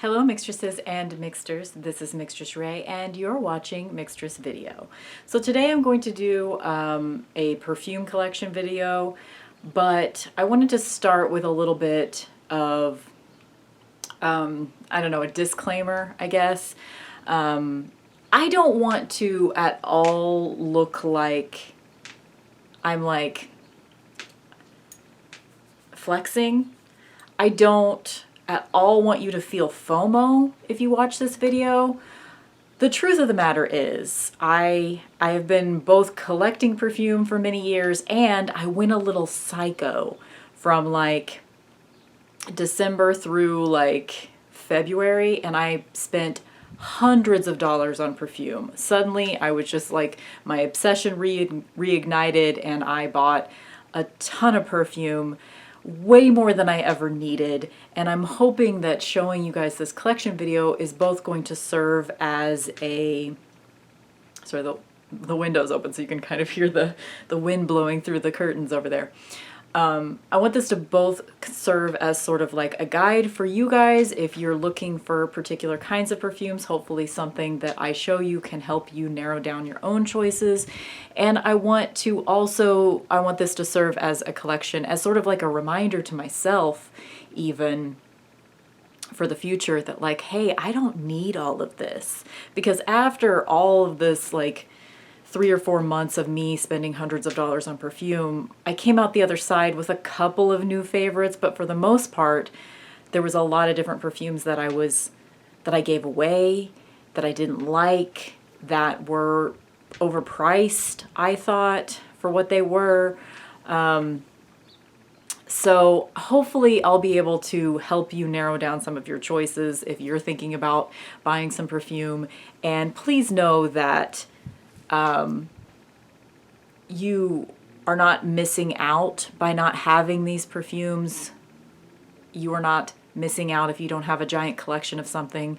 Hello mixtresses and mixters, this is mixtressrae and you're watching Mixtress Video. So today I'm going to do a perfume collection video, but I wanted to start with a little bit of, I don't know, a disclaimer, I guess. I don't want to at all look like I'm like flexing. I don't at all want you to feel FOMO if you watch this video. The truth of the matter is I have been both collecting perfume for many years, and I went a little psycho from like December through like February, and I spent hundreds of dollars on perfume. Suddenly I was just like, my obsession reignited, and I bought a ton of perfume, way more than I ever needed. And I'm hoping that showing you guys this collection video is both going to serve as a, sorry, the window's open so you can kind of hear the wind blowing through the curtains over there. I want this to both serve as sort of like a guide for you guys if you're looking for particular kinds of perfumes. Hopefully something that I show you can help you narrow down your own choices. And I want this to serve as a collection, as sort of like a reminder to myself, even for the future, that like, hey, I don't need all of this. Because after all of this, like 3 or 4 months of me spending hundreds of dollars on perfume, I came out the other side with a couple of new favorites, but for the most part, there was a lot of different perfumes that I gave away, that I didn't like, that were overpriced, I thought, for what they were. So hopefully I'll be able to help you narrow down some of your choices if you're thinking about buying some perfume. And please know that you are not missing out by not having these perfumes. You are not missing out if you don't have a giant collection of something.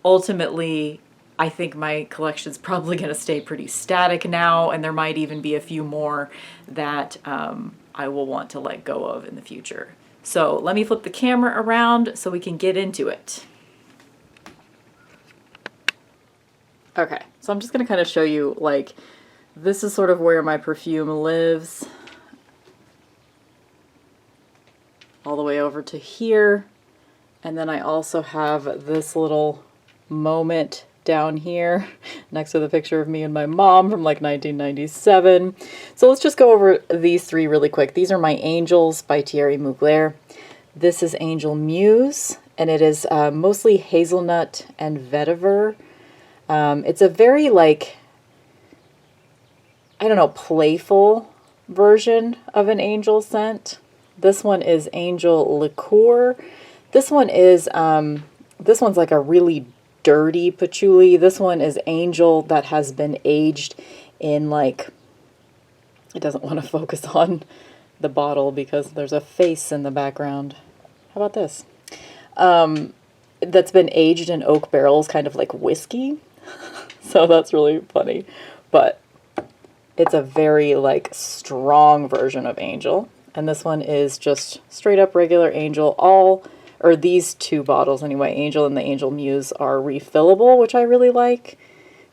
Ultimately, I think my collection's probably going to stay pretty static now, and there might even be a few more that I will want to let go of in the future. So let me flip the camera around so we can get into it. Okay, so I'm just going to kind of show you, like, this is sort of where my perfume lives. All the way over to here. And then I also have this little moment down here next to the picture of me and my mom from like 1997. So let's just go over these three really quick. These are my Angels by Thierry Mugler. This is Angel Muse, and it is mostly hazelnut and vetiver. It's a very, like, I don't know, playful version of an angel scent. This one is Angel Liqueur. This one is, this one's like a really dirty patchouli. This one is Angel that has been aged in, like, it doesn't want to focus on the bottle because there's a face in the background. How about this? That's been aged in oak barrels, kind of like whiskey. So that's really funny, but it's a very like strong version of Angel. And this one is just straight up regular Angel. Or these two bottles anyway, Angel and the Angel Muse, are refillable, which I really like,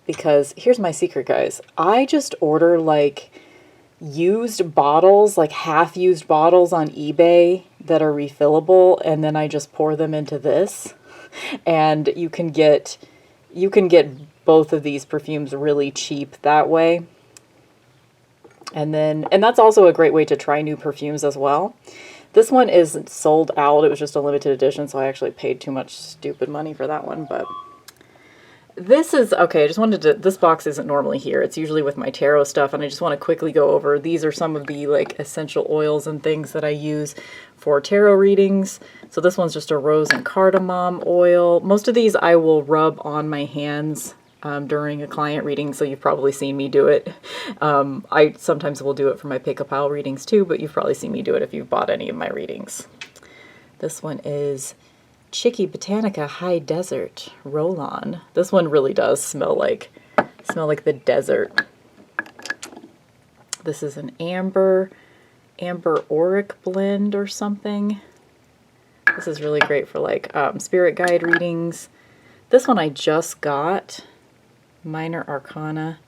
because here's my secret, guys. I just order like used bottles, like half-used bottles on eBay that are refillable, and then I just pour them into this. And you can get both of these perfumes really cheap that way. And that's also a great way to try new perfumes as well. This one isn't sold out. It was just a limited edition, so I actually paid too much stupid money for that one. But this is, okay, I just wanted to, this box isn't normally here. It's usually with my tarot stuff, and I just want to quickly go over, these are some of the like essential oils and things that I use for tarot readings. So this one's just a rose and cardamom oil. Most of these I will rub on my hands during a client reading, so you've probably seen me do it. I sometimes will do it for my pick a pile readings too, but you've probably seen me do it if you've bought any of my readings. This one is Chicky Botanica High Desert Roll-On. This one really does smell like the desert. This is an amber auric blend or something. This is really great for like spirit guide readings. This one I just got, Minor Arcana.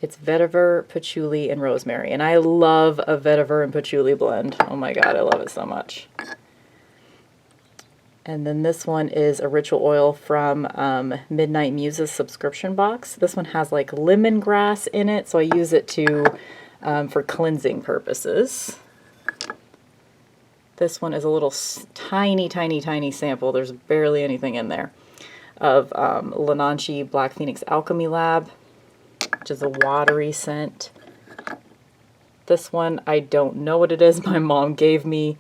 It's vetiver, patchouli, and rosemary. And I love a vetiver and patchouli blend. Oh my god, I love it so much. And then this one is a ritual oil from Midnight Muses subscription box. This one has like lemongrass in it, so I use it for cleansing purposes. This one is a little tiny, tiny, tiny sample. There's barely anything in there of Lananchi Black Phoenix Alchemy Lab, which is a watery scent. This one, I don't know what it is. My mom gave me.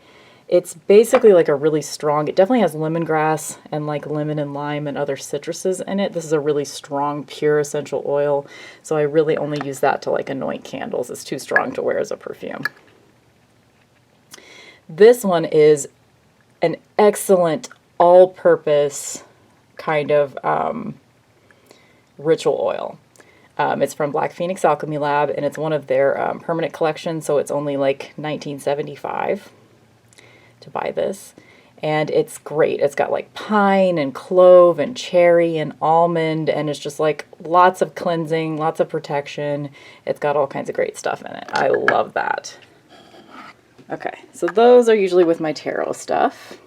It's basically like a really strong, it definitely has lemongrass and like lemon and lime and other citruses in it. This is a really strong, pure essential oil. So I really only use that to like anoint candles. It's too strong to wear as a perfume. This one is an excellent all-purpose kind of ritual oil. It's from Black Phoenix Alchemy Lab, and it's one of their permanent collections, so it's only like $19.75 to buy this. And it's great. It's got like pine and clove and cherry and almond, and it's just like lots of cleansing, lots of protection. It's got all kinds of great stuff in it. I love that. Okay, so those are usually with my tarot stuff.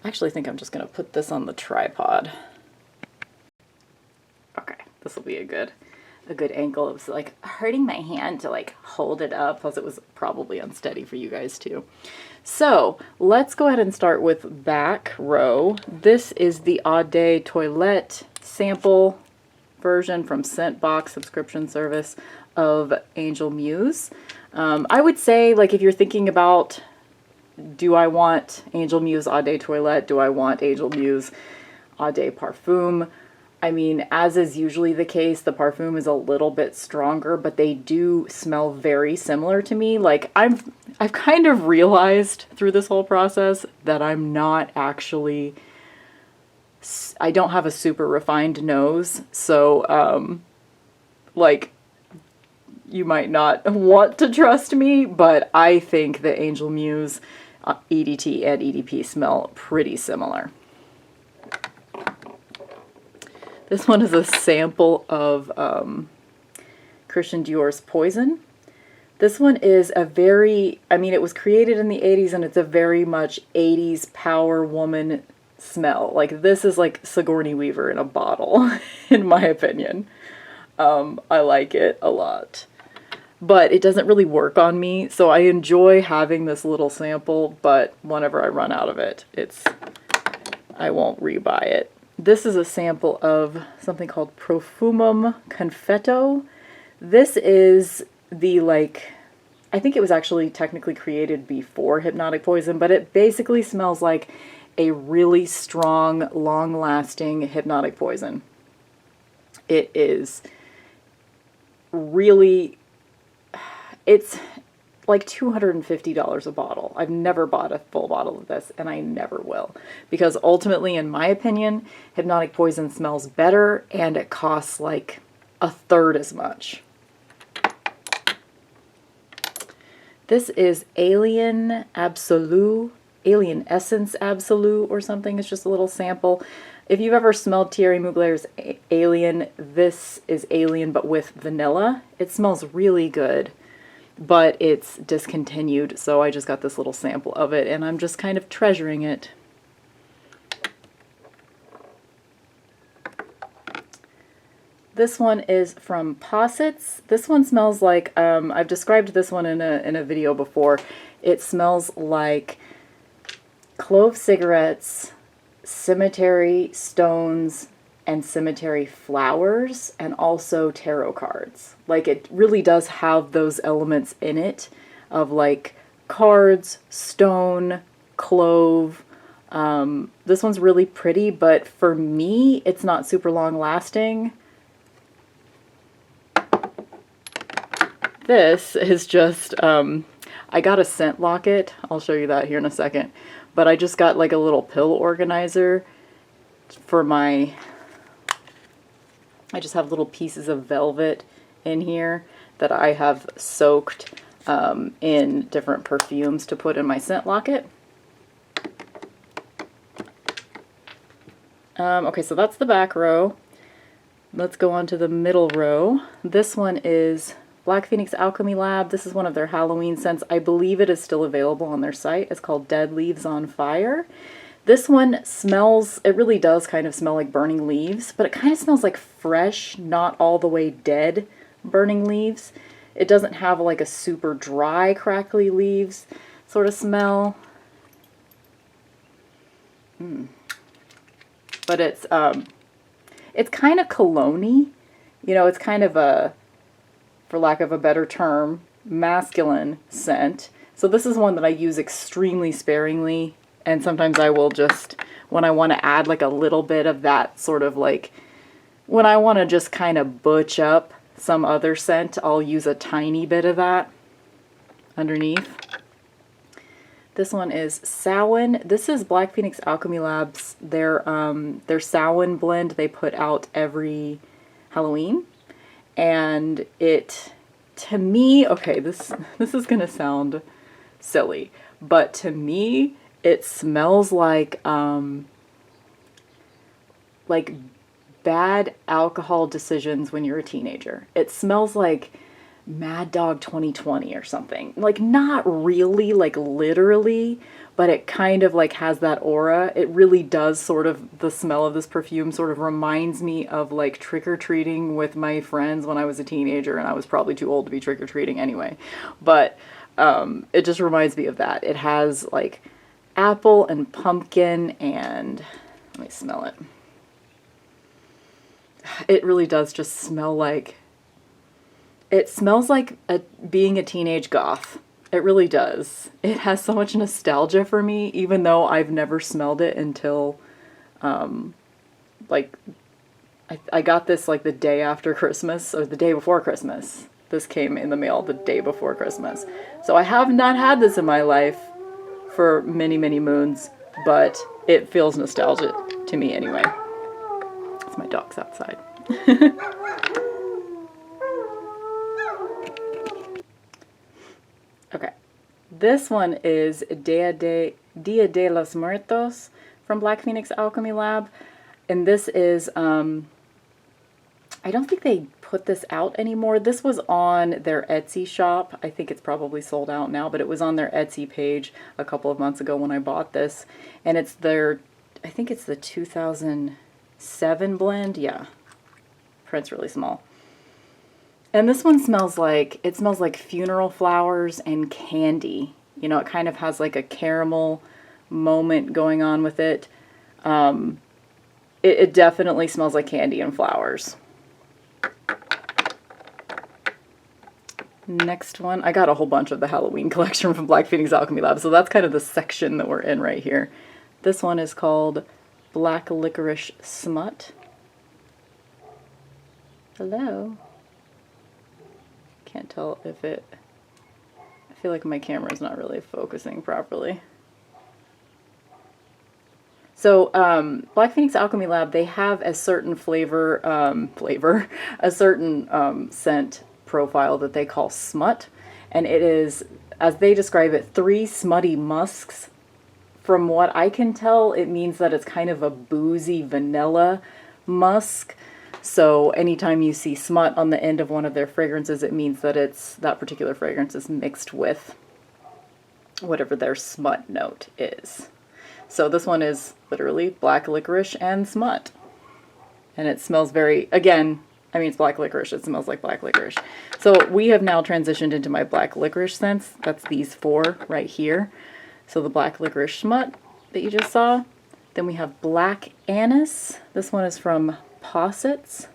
I actually think I'm just going to put this on the tripod. Okay, this will be a good angle. It was like hurting my hand to like hold it up, plus it was probably unsteady for you guys too. So let's go ahead and start with back row. This is the Eau de Toilette sample version from Scentbox subscription service of Angel Muse. I would say, like, if you're thinking about, do I want Angel Muse Eau de Toilette? Do I want Angel Muse Eau de Parfum? I mean, as is usually the case, the Parfum is a little bit stronger, but they do smell very similar to me. Like, I've kind of realized through this whole process that I'm not actually, I don't have a super refined nose, so, like, you might not want to trust me, but I think that Angel Muse EDT and EDP smell pretty similar. This one is a sample of Christian Dior's Poison. This one is a very, I mean, it was created in the 80s, and it's a very much 80s power woman smell. Like, this is like Sigourney Weaver in a bottle, in my opinion. I like it a lot. But it doesn't really work on me, so I enjoy having this little sample, but whenever I run out of it, I won't rebuy it. This is a sample of something called Profumum Confetto. This is the, like, I think it was actually technically created before Hypnotic Poison, but it basically smells like a really strong, long-lasting Hypnotic Poison. It is really, it's like $250 a bottle. I've never bought a full bottle of this, and I never will. Because ultimately, in my opinion, Hypnotic Poison smells better, and it costs like a third as much. This is Alien Absolute, Alien Essence Absolute or something. It's just a little sample. If you've ever smelled Thierry Mugler's Alien, this is Alien but with vanilla. It smells really good, but it's discontinued, so I just got this little sample of it, and I'm just kind of treasuring it. This one is from Posits. This one smells like, I've described this one in a video before. It smells like clove cigarettes, cemetery stones, and cemetery flowers, and also tarot cards. Like, it really does have those elements in it of like cards, stone, clove. This one's really pretty, but for me, it's not super long lasting. This is just, I got a scent locket. I'll show you that here in a second. But I just got like a little pill organizer for my, I just have little pieces of velvet in here that I have soaked in different perfumes to put in my scent locket. Okay, so that's the back row. Let's go on to the middle row. This one is Black Phoenix Alchemy Lab. This is one of their Halloween scents. I believe it is still available on their site. It's called Dead Leaves on Fire. This one smells, it really does kind of smell like burning leaves, but it kind of smells like fresh, not all the way dead burning leaves. It doesn't have like a super dry, crackly leaves sort of smell. But it's kind of cologne-y. You know, it's kind of a, for lack of a better term, masculine scent. So this is one that I use extremely sparingly. And sometimes I will just, when I want to add like a little bit of that sort of like, when I want to just kind of butch up some other scent, I'll use a tiny bit of that underneath. This one is Samhain. This is Black Phoenix Alchemy Labs. Their Samhain blend they put out every Halloween. And it, to me, okay, this is gonna sound silly, but to me, it smells like bad alcohol decisions when you're a teenager. It smells like Mad Dog 2020 or something. Like, not really, like literally, but it kind of like has that aura. It really does sort of, the smell of this perfume sort of reminds me of like trick-or-treating with my friends when I was a teenager, and I was probably too old to be trick-or-treating anyway. But it just reminds me of that. It has like apple and pumpkin and, let me smell it. It really does just smell like, it smells like being a teenage goth. It really does. It has so much nostalgia for me, even though I've never smelled it until, like, I got this like the day after Christmas, or the day before Christmas. This came in the mail the day before Christmas. So I have not had this in my life for many, many moons, but it feels nostalgic to me anyway. It's my dog's outside. Okay, this one is Dia de los Muertos from Black Phoenix Alchemy Lab, and this is, I don't think they put this out anymore. This was on their Etsy shop. I think it's probably sold out now, but it was on their Etsy page a couple of months ago when I bought this, and it's their, I think it's the 2007 blend, yeah, print's really small. And this one smells like, it smells like funeral flowers and candy. You know, it kind of has like a caramel moment going on with it. It definitely smells like candy and flowers. Next one, I got a whole bunch of the Halloween collection from Black Phoenix Alchemy Lab, so that's kind of the section that we're in right here. This one is called Black Licorice Smut. Hello. Can't tell if it, I feel like my camera's not really focusing properly. So, Black Phoenix Alchemy Lab, they have a certain a certain scent profile that they call smut. And it is, as they describe it, 3 smutty musks. From what I can tell, it means that it's kind of a boozy vanilla musk. So anytime you see smut on the end of one of their fragrances, it means that it's, that particular fragrance is mixed with whatever their smut note is. So this one is literally black licorice and smut. And it smells very, again, I mean, it's black licorice. It smells like black licorice. So we have now transitioned into my black licorice scents. That's these 4 right here. So the black licorice smut that you just saw. Then we have black anise. This one is from Posits.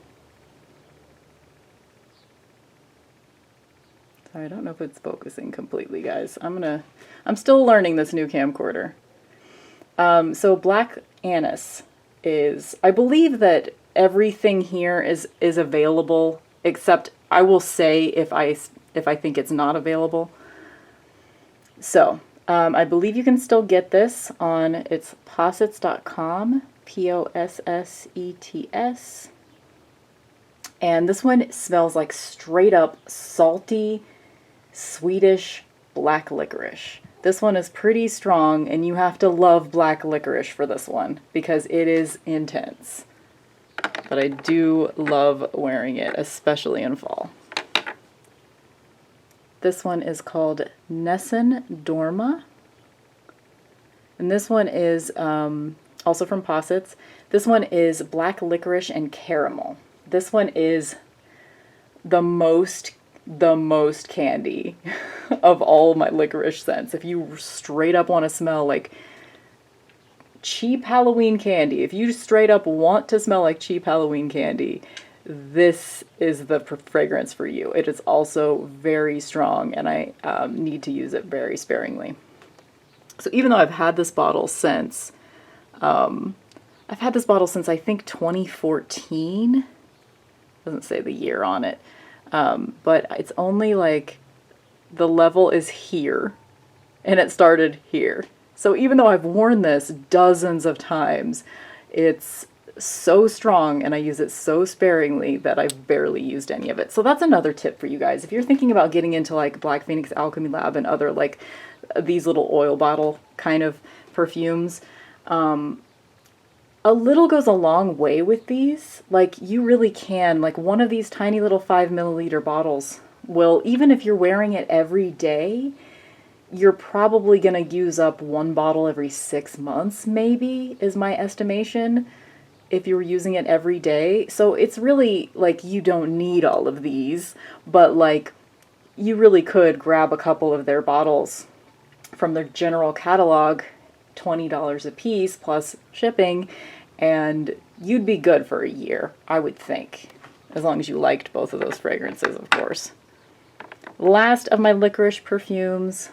Sorry, I don't know if it's focusing completely, guys. I'm still learning this new camcorder. So black anise is, I believe that everything here is available, except I will say if I think it's not available. So I believe you can still get this on, it's posets.com, Possets. And this one smells like straight up salty Swedish black licorice. This one is pretty strong, and you have to love black licorice for this one because it is intense. But I do love wearing it, especially in fall. This one is called Nessun Dorma. And this one is also from Posits. This one is black licorice and caramel. This one is the most candy of all my licorice scents. If you straight up want to smell like cheap Halloween candy, if you straight up want to smell like cheap Halloween candy, this is the fragrance for you. It is also very strong, and I need to use it very sparingly. So even though I've had this bottle since, I think 2014. Doesn't say the year on it. But it's only like the level is here and it started here. So even though I've worn this dozens of times, it's so strong and I use it so sparingly that I've barely used any of it. So that's another tip for you guys. If you're thinking about getting into like Black Phoenix Alchemy Lab and other like these little oil bottle kind of perfumes, a little goes a long way with these. Like, you really can, like, one of these tiny little 5 milliliter bottles will, even if you're wearing it every day, you're probably going to use up one bottle every 6 months, maybe, is my estimation, if you're using it every day. So it's really, like, you don't need all of these, but, like, you really could grab a couple of their bottles from their general catalog, $20 a piece plus shipping, and you'd be good for a year, I would think, as long as you liked both of those fragrances, of course. Last of my licorice perfumes.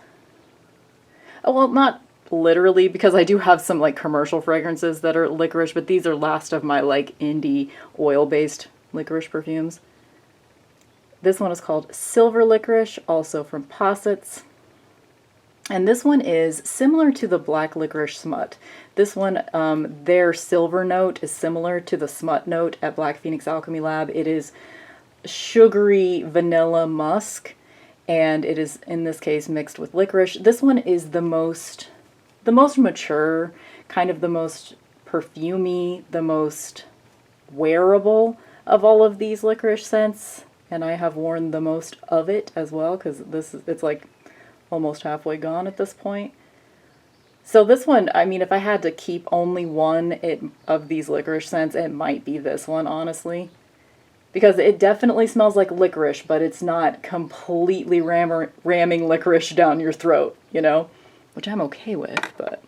Oh, well, not literally, because I do have some like commercial fragrances that are licorice, but these are last of my like indie oil-based licorice perfumes. This one is called Silver Licorice, also from Posits. And this one is similar to the black licorice smut. This one, their silver note is similar to the smut note at Black Phoenix Alchemy Lab. It is sugary vanilla musk, and it is, in this case, mixed with licorice. This one is the most mature, kind of the most perfumey, the most wearable of all of these licorice scents. And I have worn the most of it as well, because it's like almost halfway gone at this point. So this one, I mean, if I had to keep only one of these licorice scents, it might be this one, honestly. Because it definitely smells like licorice, but it's not completely ramming licorice down your throat, you know? Which I'm okay with, but...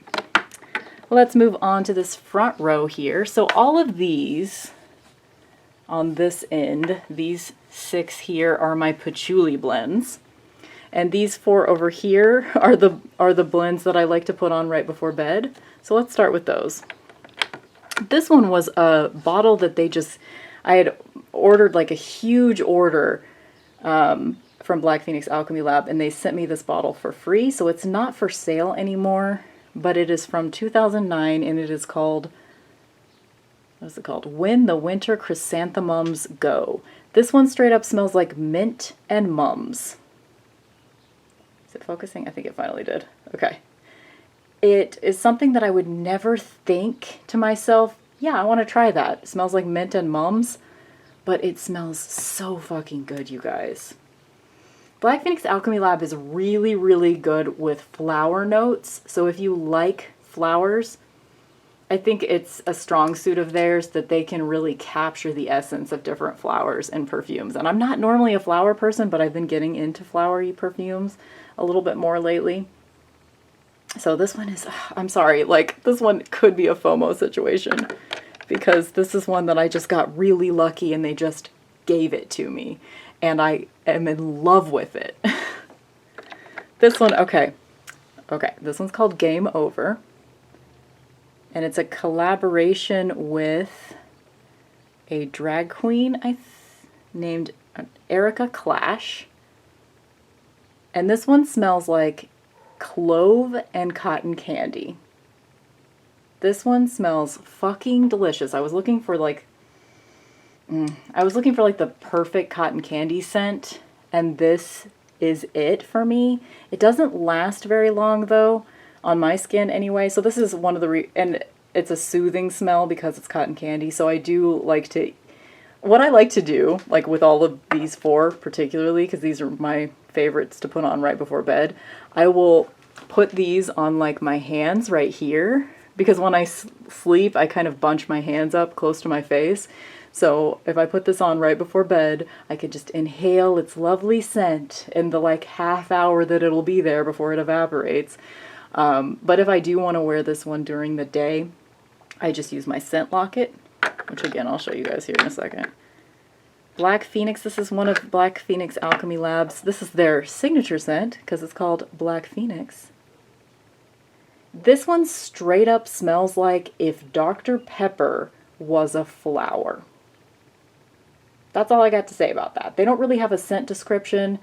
Let's move on to this front row here. So all of these, on this end, these 6 here are my patchouli blends. And these 4 over here are the blends that I like to put on right before bed. So let's start with those. This one was a bottle that I had ordered like a huge order from Black Phoenix Alchemy Lab, and they sent me this bottle for free. So it's not for sale anymore, but it is from 2009, and it is called, what is it called? When the Winter Chrysanthemums Go. This one straight up smells like mint and mums. Is it focusing? I think it finally did. Okay. It is something that I would never think to myself, yeah, I want to try that. It smells like mint and mums, but it smells so fucking good, you guys. Black Phoenix Alchemy Lab is really, really good with flower notes. So if you like flowers, I think it's a strong suit of theirs that they can really capture the essence of different flowers and perfumes. And I'm not normally a flower person, but I've been getting into flowery perfumes a little bit more lately. So this one is, I'm sorry, like this one could be a FOMO situation because this is one that I just got really lucky and they just gave it to me. And I am in love with it. This one, okay, this one's called Game Over. And it's a collaboration with a drag queen named Erica Clash. And this one smells like clove and cotton candy. This one smells fucking delicious. I was looking for like the perfect cotton candy scent, and this is it for me. It doesn't last very long though, on my skin anyway. So this is one of the, and it's a soothing smell because it's cotton candy. So I do like to, what I like to do, like with all of these four particularly, because these are my favorites to put on right before bed, I will put these on like my hands right here, because when I sleep, I kind of bunch my hands up close to my face. So if I put this on right before bed, I could just inhale its lovely scent in the like half hour that it'll be there before it evaporates. But if I do want to wear this one during the day, I just use my scent locket, which again, I'll show you guys here in a second. Black Phoenix, this is one of Black Phoenix Alchemy Labs. This is their signature scent because it's called Black Phoenix. This one straight up smells like if Dr. Pepper was a flower. That's all I got to say about that. They don't really have a scent description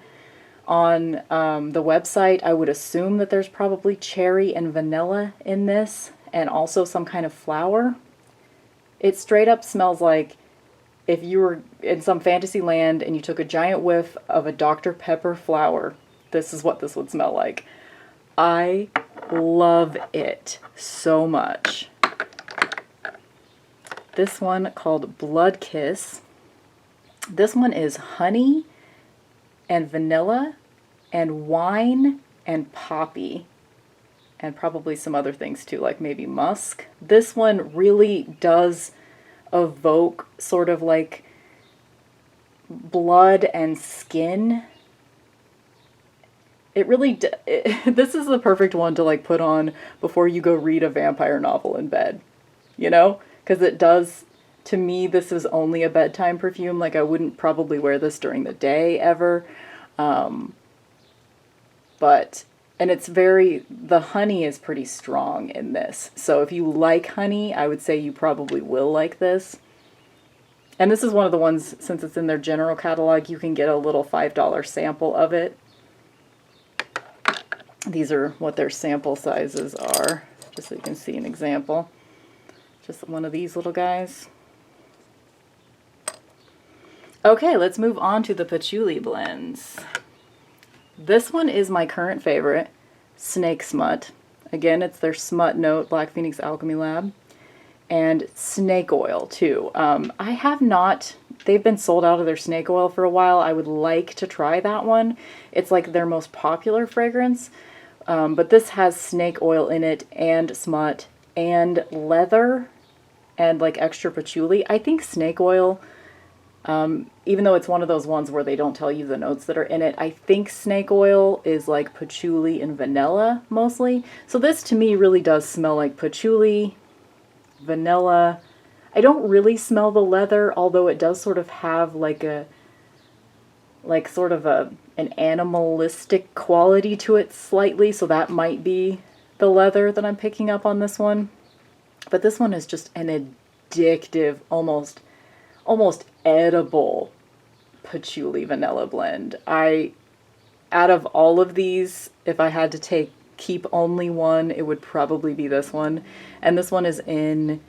on the website. I would assume that there's probably cherry and vanilla in this, and also some kind of flower. It straight up smells like if you were in some fantasy land and you took a giant whiff of a Dr. Pepper flower. This is what this would smell like. I love it so much. This one called Blood Kiss. This one is honey and vanilla and wine and poppy, and probably some other things too, like maybe musk. This one really does evoke sort of like blood and skin. It really, this is the perfect one to like put on before you go read a vampire novel in bed, you know? Because it does, to me, this is only a bedtime perfume. Like I wouldn't probably wear this during the day ever. But, and it's very, the honey is pretty strong in this. So if you like honey, I would say you probably will like this. And this is one of the ones, since it's in their general catalog, you can get a little $5 sample of it. These are what their sample sizes are, just so you can see an example. Just one of these little guys. Okay, let's move on to the patchouli blends. This one is my current favorite, Snake Smut. Again, it's their Smut Note, Black Phoenix Alchemy Lab. And snake oil, too. I have not, they've been sold out of their snake oil for a while. I would like to try that one. It's like their most popular fragrance. But this has snake oil in it, and smut, and leather, and like extra patchouli. I think snake oil, even though it's one of those ones where they don't tell you the notes that are in it, I think snake oil is like patchouli and vanilla mostly. So this to me really does smell like patchouli, vanilla. I don't really smell the leather, although it does sort of have like a, like sort of an animalistic quality to it slightly, so that might be the leather that I'm picking up on this one. But this one is just an addictive, almost edible patchouli vanilla blend. Out of all of these, if I had to keep only one, it would probably be this one. And this one is in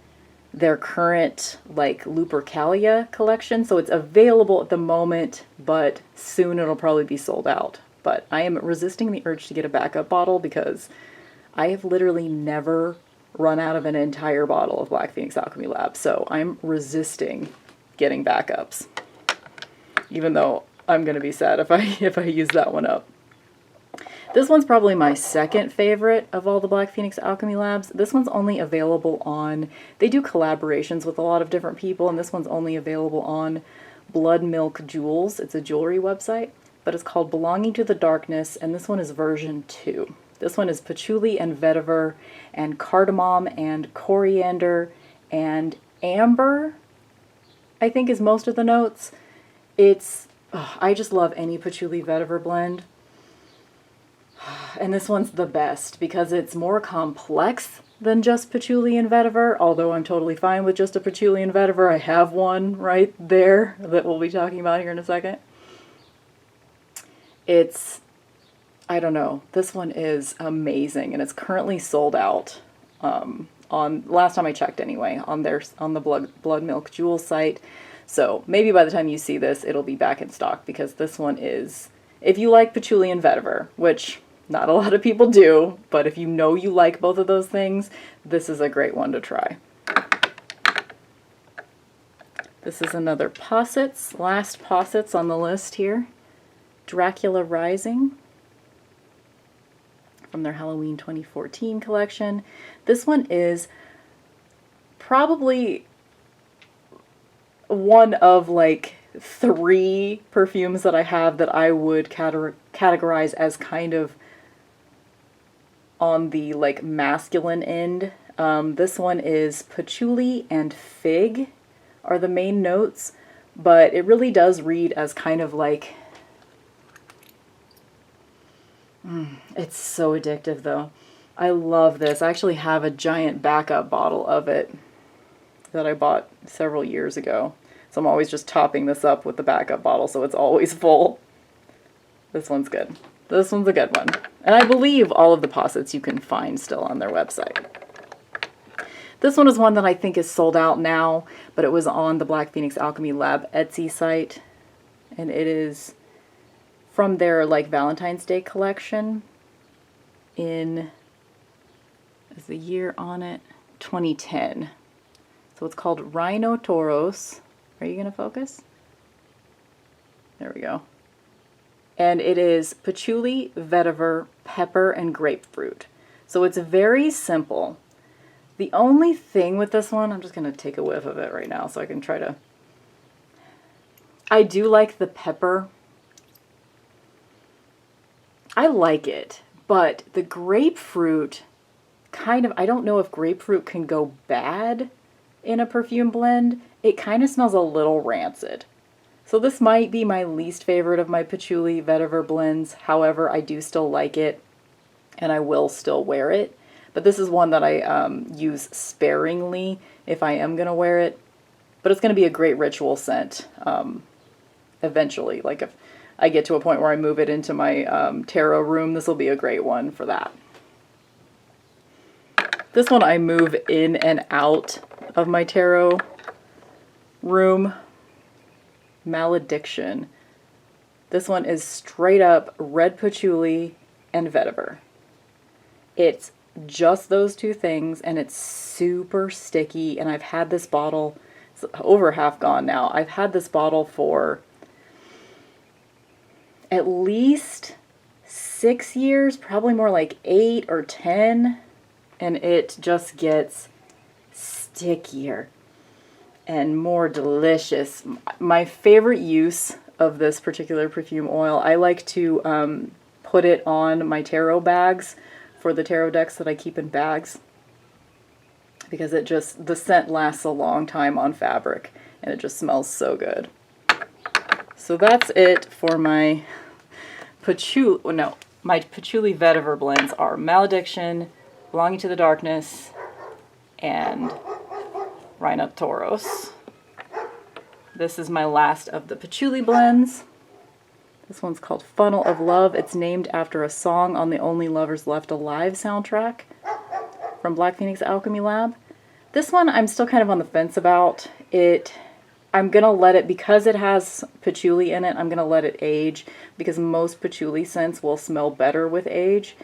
their current like Lupercalia collection, so it's available at the moment, but soon it'll probably be sold out. But I am resisting the urge to get a backup bottle because I have literally never run out of an entire bottle of Black Phoenix Alchemy Lab, so I'm resisting getting backups, even though I'm gonna be sad if I use that one up. This one's probably my second favorite of all the Black Phoenix Alchemy Labs. This one's only available on, they do collaborations with a lot of different people, and this one's only available on Blood Milk Jewels. It's a jewelry website, but it's called Belonging to the Darkness, and this one is version 2. This one is patchouli and vetiver and cardamom and coriander and amber, I think is most of the notes. It's, I just love any patchouli vetiver blend. And this one's the best because it's more complex than just patchouli and vetiver, although I'm totally fine with just a patchouli and vetiver. I have one right there that we'll be talking about here in a second. It's, I don't know, this one is amazing, and it's currently sold out on, last time I checked anyway, on the Blood Milk Jewel site. So maybe by the time you see this, it'll be back in stock because this one is, If you like patchouli and vetiver, which not a lot of people do, but if you know you like both of those things, this is a great one to try. This is another Posset's, last Posset's on the list here. Dracula Rising from their Halloween 2014 collection. This one is probably one of like 3 perfumes that I have that I would categorize as kind of on the like masculine end. This one is patchouli and fig are the main notes, but it really does read as kind of like, it's so addictive though. I love this. I actually have a giant backup bottle of it that I bought several years ago. So I'm always just topping this up with the backup bottle so it's always full. This one's good. This one's a good one. And I believe all of the Posset's you can find still on their website. This one is one that I think is sold out now, but it was on the Black Phoenix Alchemy Lab Etsy site. And it is from their like Valentine's Day collection in, is the year on it? 2010. So it's called Rhino Toros. Are you going to focus? There we go. And it is patchouli, vetiver, pepper, and grapefruit. So it's very simple. The only thing with this one, I'm just going to take a whiff of it right now so I can try to... I do like the pepper. I like it, but the grapefruit kind of... I don't know if grapefruit can go bad in a perfume blend. It kind of smells a little rancid. So this might be my least favorite of my patchouli vetiver blends. However, I do still like it, and I will still wear it. But this is one that I use sparingly if I am going to wear it. But it's going to be a great ritual scent eventually. Like if I get to a point where I move it into my tarot room, this will be a great one for that. This one I move in and out of my tarot room. Malediction. This one is straight up red patchouli and vetiver. It's just those 2 things, and it's super sticky, and I've had this bottle, it's over half gone now. I've had this bottle for at least 6 years, probably more like 8 or 10, and it just gets stickier and more delicious. My favorite use of this particular perfume oil, I like to put it on my tarot bags for the tarot decks that I keep in bags, because it just, the scent lasts a long time on fabric and it just smells so good. So that's it for my patchouli, my patchouli vetiver blends are Malediction, Belonging to the Darkness, and Rhino Toros. This is my last of the patchouli blends. This one's called Funnel of Love. It's named after a song on the Only Lovers Left Alive soundtrack from Black Phoenix Alchemy Lab. This one I'm still kind of on the fence about. I'm going to let it, because it has patchouli in it, I'm going to let it age, because most patchouli scents will smell better with age.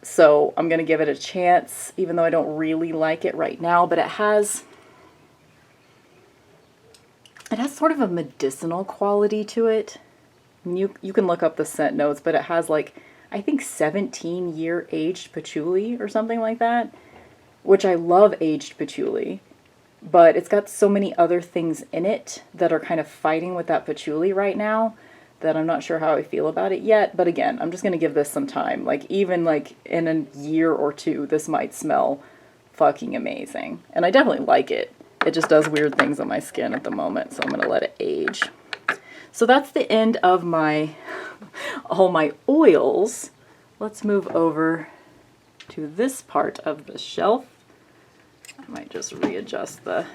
So I'm going to give it a chance, even though I don't really like it right now, but it has sort of a medicinal quality to it. I mean, you can look up the scent notes, but it has like, I think 17-year aged patchouli or something like that, which I love aged patchouli, but it's got so many other things in it that are kind of fighting with that patchouli right now that I'm not sure how I feel about it yet. But again, I'm just going to give this some time. Like even like in a year or 2, this might smell fucking amazing. And I definitely like it. It just does weird things on my skin at the moment, so I'm going to let it age. So that's the end of all my oils. Let's move over to this part of the shelf. I might just readjust the...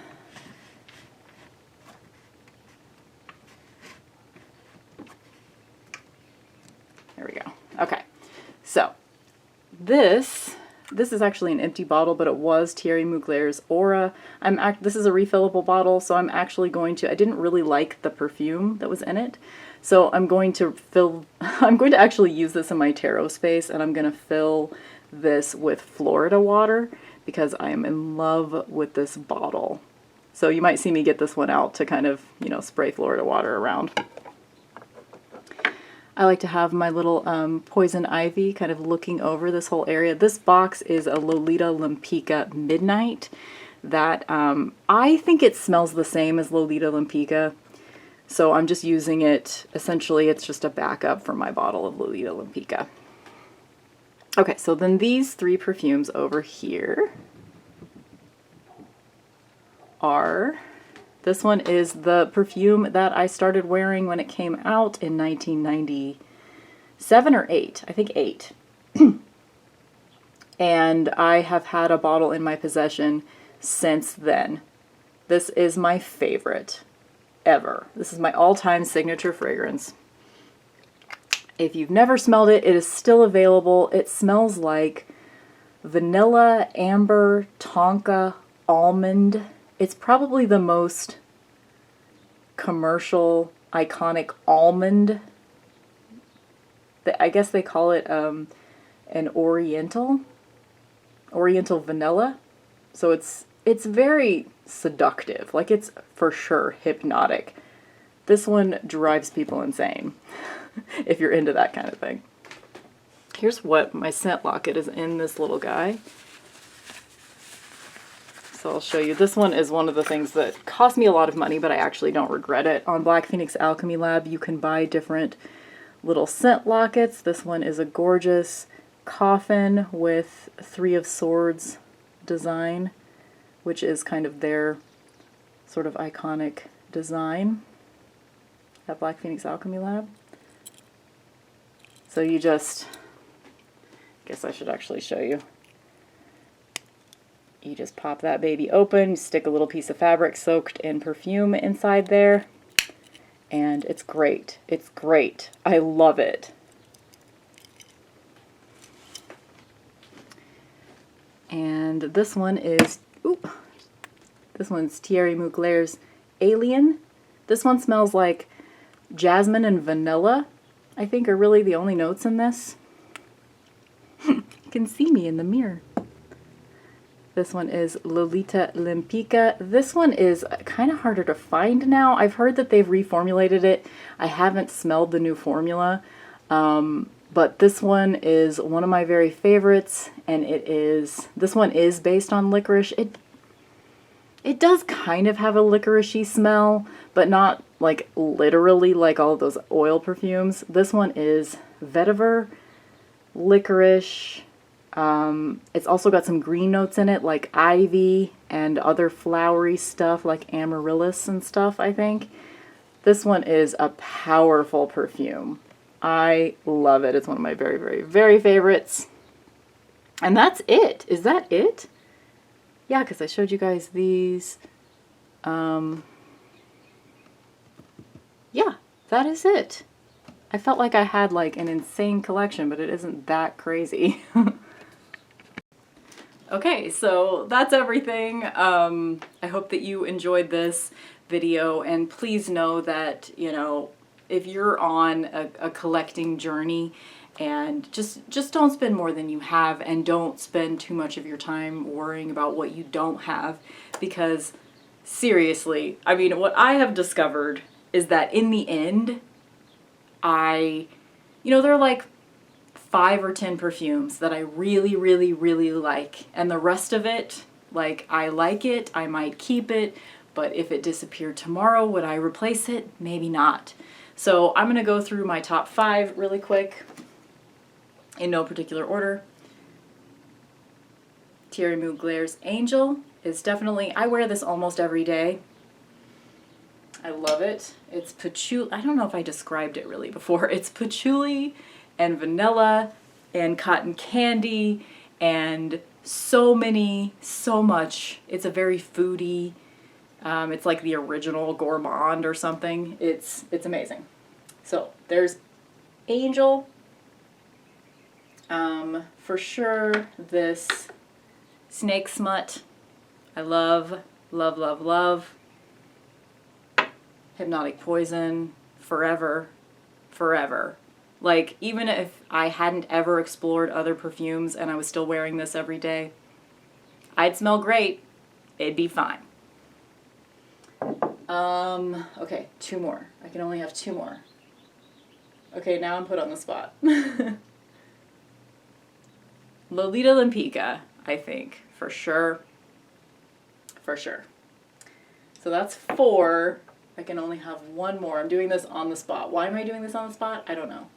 There we go. Okay, so this This is actually an empty bottle, but it was Thierry Mugler's Aura. This is a refillable bottle, so I'm actually going to, I didn't really like the perfume that was in it, so I'm going to actually use this in my tarot space, and I'm going to fill this with Florida water because I am in love with this bottle. So you might see me get this one out to kind of, you know, spray Florida water around. I like to have my little poison ivy kind of looking over this whole area. This box is a Lolita Limpica Midnight that I think it smells the same as Lolita Limpica. So I'm just using it, essentially it's just a backup for my bottle of Lolita Limpica. Okay, so then these three perfumes over here are... This one is the perfume that I started wearing when it came out in 1997 or 8. I think 8. And I have had a bottle in my possession since then. This is my favorite ever. This is my all-time signature fragrance. If you've never smelled it, it is still available. It smells like vanilla, amber, tonka, almond. It's probably the most commercial, iconic almond. I guess they call it an oriental vanilla. So it's very seductive. Like, it's for sure hypnotic. This one drives people insane if you're into that kind of thing. Here's what my scent locket is in this little guy. So I'll show you. This one is one of the things that cost me a lot of money, but I actually don't regret it. On Black Phoenix Alchemy Lab, you can buy different little scent lockets. This one is a gorgeous coffin with Three of Swords design, which is kind of their sort of iconic design at Black Phoenix Alchemy Lab. So you just, I guess I should actually show you. You just pop that baby open, stick a little piece of fabric soaked in perfume inside there, and it's great. It's great. I love it. And this one is, this one's Thierry Mugler's Alien. This one smells like jasmine and vanilla, I think, are really the only notes in this. You can see me in the mirror. This one is Lolita Limpica. This one is kind of harder to find now. I've heard that they've reformulated it. I haven't smelled the new formula, but this one is one of my very favorites, and this one is based on licorice. It does kind of have a licoricey smell, but not like literally like all of those oil perfumes. This one is vetiver, licorice. It's also got some green notes in it, like ivy and other flowery stuff like amaryllis and stuff, I think. This one is a powerful perfume. I love it. It's one of my very, very, very favorites. And that's it. Is that it? Yeah, because I showed you guys these. Yeah, that is it. I felt like I had like an insane collection, but it isn't that crazy. Okay, so that's everything. I hope that you enjoyed this video, and please know that, you know, if you're on a collecting journey, and just don't spend more than you have, and don't spend too much of your time worrying about what you don't have, because seriously, I mean, what I have discovered is that in the end, you know, there are like 5 or 10 perfumes that I really, really, really like. And the rest of it, like, I like it, I might keep it, but if it disappeared tomorrow, would I replace it? Maybe not. So I'm gonna go through my top 5 really quick, in no particular order. Thierry Mugler's Angel is definitely, I wear this almost every day. I love it. It's patchouli, I don't know if I described it really before. It's patchouli and vanilla and cotton candy and so much. It's a very foodie, it's like the original gourmand or something. It's amazing. So there's Angel. For sure, this Snake Smut. I love, love, love, love. Hypnotic Poison, forever, forever. Like, even if I hadn't ever explored other perfumes and I was still wearing this every day, I'd smell great. It'd be fine. Okay, 2 more. I can only have 2 more. Okay, now I'm put on the spot. Lolita Limpica, I think, for sure. For sure. So that's 4. I can only have 1 more. I'm doing this on the spot. Why am I doing this on the spot? I don't know.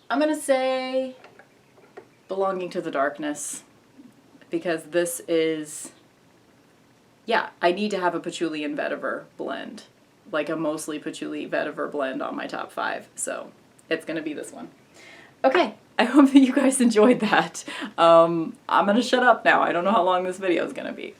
I'm gonna say Belonging to the Darkness, because this is, yeah, I need to have a patchouli and vetiver blend, like a mostly patchouli vetiver blend on my top 5, so it's gonna be this one. Okay, I hope that you guys enjoyed that. I'm gonna shut up now. I don't know how long this video is gonna be.